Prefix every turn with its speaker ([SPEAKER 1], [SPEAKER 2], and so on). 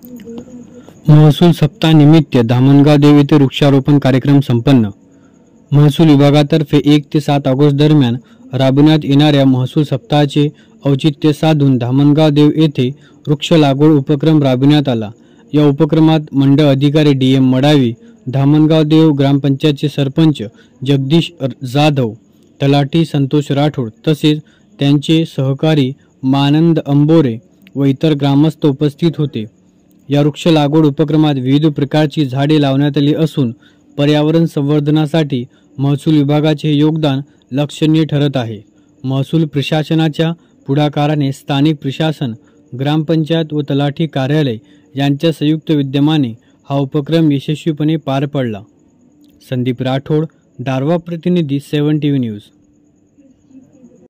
[SPEAKER 1] महसूल सप्ताहानिमित्त धामणगाव देव येथे वृक्षारोपण कार्यक्रम संपन्न। महसूल विभागातर्फे 1 ते 7 ऑगस्ट दरम्यान राबविण्यात येणाऱ्या महसूल सप्ताहाचे औचित्य साधून धामणगाव देव येथे वृक्ष लागवड उपक्रम राबविण्यात आला। या उपक्रमात मंडळ अधिकारी DM मडावी, धामणगाव देव ग्रामपंचायतचे सरपंच जगदीश जाधव, तलाठी संतोष राठोड तसेच त्यांचे सहकारी मानंद अंबोरे व इतर ग्रामस्थ उपस्थित होते। या वृक्ष लागवड उपक्रमात विविध प्रकारची झाडे लावण्यात आली असून पर्यावरण संवर्धनासाठी महसूल विभागाचे योगदान लक्षणीय ठरत आहे। महसूल प्रशासनाच्या पुढाकाराने स्थानिक प्रशासन, ग्रामपंचायत व तलाठी कार्यालय यांच्या संयुक्त विद्यमाने हा उपक्रम यशस्वीपणे पार पडला। संदीप राठोड, दारवा प्रतिनिधी 7TV न्यूज।